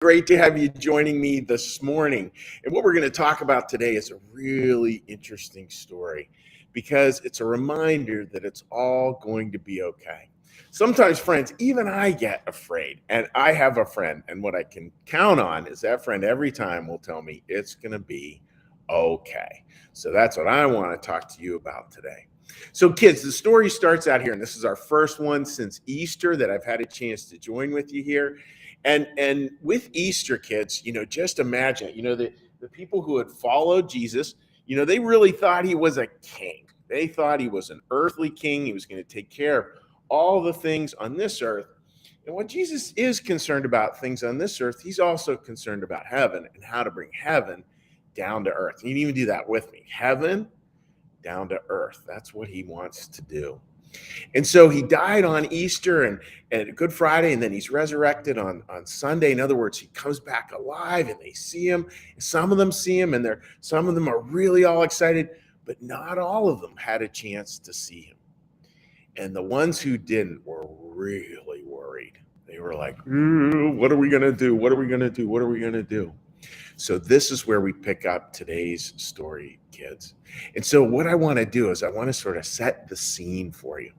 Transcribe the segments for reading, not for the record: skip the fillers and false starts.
Great to have you joining me this morning. And what we're going to talk about today is a really interesting story because it's a reminder that it's all going to be okay. Sometimes, friends, even I get afraid, and I have a friend, and what I can count on is that friend every time will tell me it's going to be okay. So that's what I want to talk to you about today. So, kids, the story starts out here, and this is our first one since Easter that I've had a chance to join with you here. And with Easter, kids, just imagine, the people who had followed Jesus, they really thought he was a king. They thought he was an earthly king. He was going to take care of all the things on this earth. And when Jesus is concerned about things on this earth, he's also concerned about heaven and how to bring heaven down to earth. You can even do that with me. Heaven down to earth. That's what he wants to do. And so he died on Easter and Good Friday, and then he's resurrected on Sunday. In other words, he comes back alive and they see him. Some of them see him, and some of them are really all excited, but not all of them had a chance to see him. And the ones who didn't were really worried. They were like, what are we going to do? What are we going to do? What are we going to do? So this is where we pick up today's story, kids. And so what I want to do is I want to sort of set the scene for you.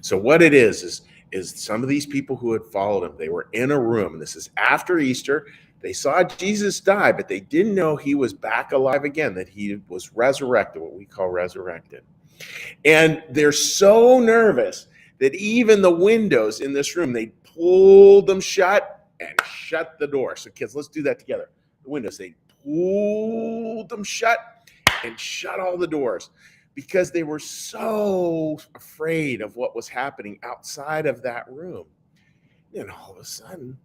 So what it is some of these people who had followed him, they were in a room, and this is after Easter. They saw Jesus die, but they didn't know he was back alive again, that he was resurrected, what we call resurrected. And they're so nervous that even the windows in this room, they pulled them shut and shut the door. So kids, let's do that together. The windows, they pulled them shut and shut all the doors because they were so afraid of what was happening outside of that room. And all of a sudden,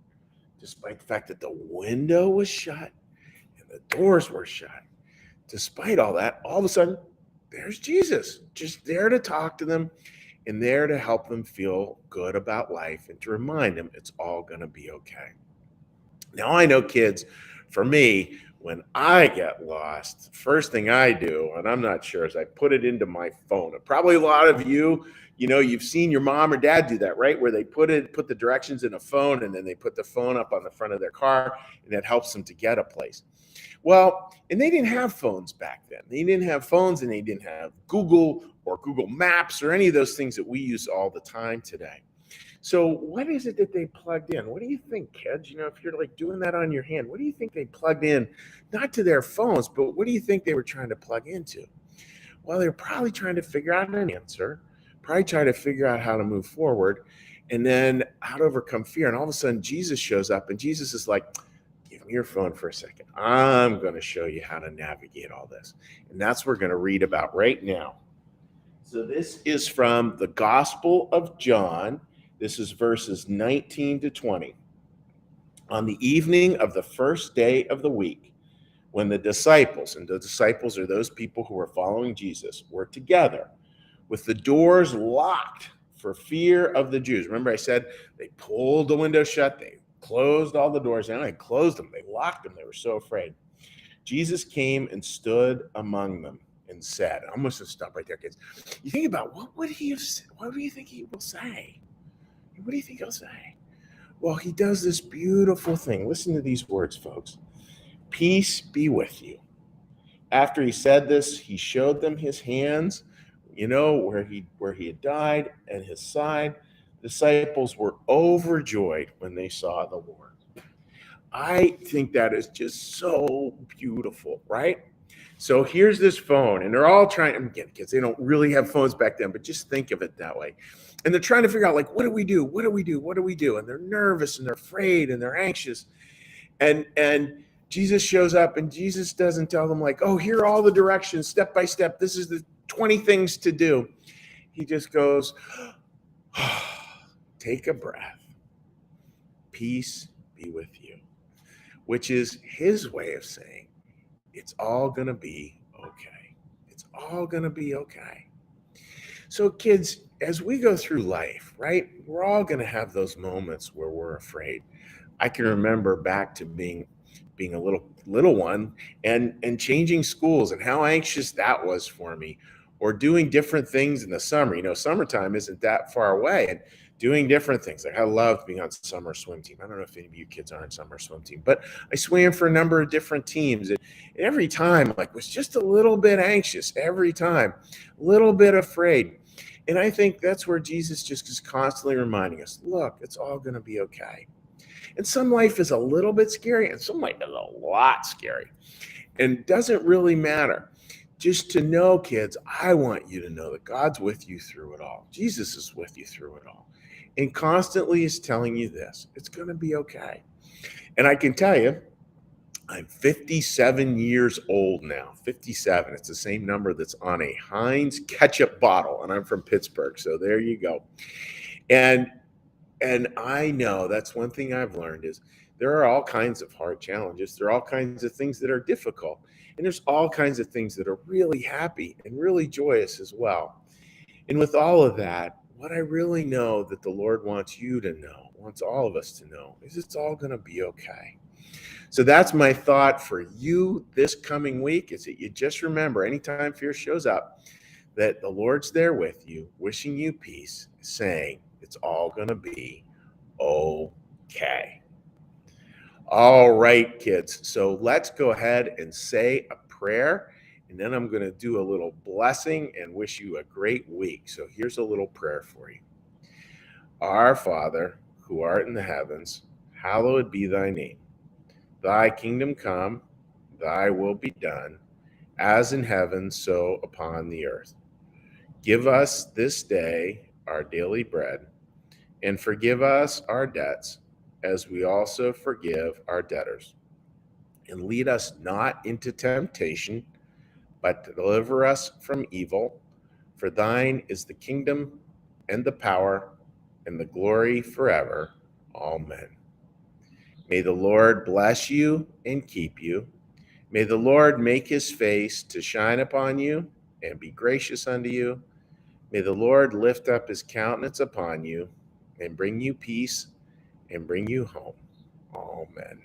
despite the fact that the window was shut and the doors were shut, despite all that, all of a sudden, there's Jesus, just there to talk to them and there to help them feel good about life and to remind them it's all going to be okay. Now, I know, kids, for me, when I get lost, first thing I do, and I'm not sure, is I put it into my phone. And probably a lot of you, you've seen your mom or dad do that, right? Where they put the directions in a phone, and then they put the phone up on the front of their car, and that helps them to get a place. Well, and they didn't have phones back then. They didn't have phones, and they didn't have Google or Google Maps or any of those things that we use all the time today. So what is it that they plugged in? What do you think, kids? If you're like doing that on your hand, what do you think they plugged in? Not to their phones, but what do you think they were trying to plug into? Well, they're probably trying to figure out an answer, probably trying to figure out how to move forward, and then how to overcome fear. And all of a sudden, Jesus shows up, and Jesus is like, give me your phone for a second. I'm going to show you how to navigate all this. And that's what we're going to read about right now. So this is from the Gospel of John. This is verses 19 to 20. On the evening of the first day of the week, when the disciples, and the disciples are those people who are following Jesus, were together with the doors locked for fear of the Jews. Remember I said they pulled the window shut, they closed all the doors down, they closed them, they locked them, they were so afraid. Jesus came and stood among them and said, I'm going to stop right there, kids. You think about what would he have said? What do you think he will say? What do you think he'll say? Well, he does this beautiful thing. Listen to these words, folks. Peace be with you. After he said this, he showed them his hands, where he had died, and his side. The disciples were overjoyed when they saw the Lord. I think that is just so beautiful, right? So here's this phone, and they're all trying, again, kids, they don't really have phones back then, but just think of it that way. And they're trying to figure out, like, what do we do? What do we do? What do we do? And they're nervous, and they're afraid, and they're anxious. And Jesus shows up, and Jesus doesn't tell them, like, oh, here are all the directions, step by step. This is the 20 things to do. He just goes, take a breath. Peace be with you, which is his way of saying, it's all going to be okay. It's all going to be okay. So kids, as we go through life, right, we're all going to have those moments where we're afraid. I can remember back to being a little one and changing schools and how anxious that was for me, or doing different things in the summer. Summertime isn't that far away. And doing different things. Like I loved being on summer swim team. I don't know if any of you kids are on summer swim team, but I swam for a number of different teams. And every time, like, was just a little bit anxious every time, a little bit afraid. And I think that's where Jesus just is constantly reminding us, look, it's all going to be okay. And some life is a little bit scary, and some life is a lot scary. And it doesn't really matter. Just to know, kids, I want you to know that God's with you through it all. Jesus is with you through it all. And constantly is telling you this. It's going to be okay. And I can tell you, I'm 57 years old now. 57. It's the same number that's on a Heinz ketchup bottle. And I'm from Pittsburgh. So there you go. And I know that's one thing I've learned is there are all kinds of hard challenges. There are all kinds of things that are difficult. And there's all kinds of things that are really happy and really joyous as well. And with all of that, what I really know that the Lord wants you to know, wants all of us to know, is it's all going to be okay. So that's my thought for you this coming week, is that you just remember anytime fear shows up, that the Lord's there with you, wishing you peace, saying it's all going to be okay. All right, kids. So let's go ahead and say a prayer. And then I'm going to do a little blessing and wish you a great week. So here's a little prayer for you. Our Father, who art in the heavens, hallowed be thy name. Thy kingdom come, thy will be done, as in heaven, so upon the earth. Give us this day our daily bread, and forgive us our debts, as we also forgive our debtors. And lead us not into temptation, but deliver us from evil. For thine is the kingdom and the power and the glory forever. Amen. May the Lord bless you and keep you. May the Lord make his face to shine upon you and be gracious unto you. May the Lord lift up his countenance upon you and bring you peace and bring you home. Amen.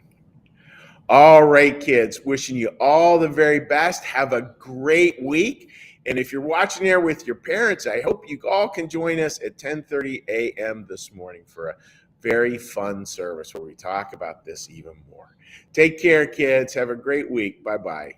All right, kids, wishing you all the very best. Have a great week. And if you're watching there with your parents, I hope you all can join us at 10:30 a.m. this morning for a very fun service where we talk about this even more. Take care, kids. Have a great week. Bye-bye.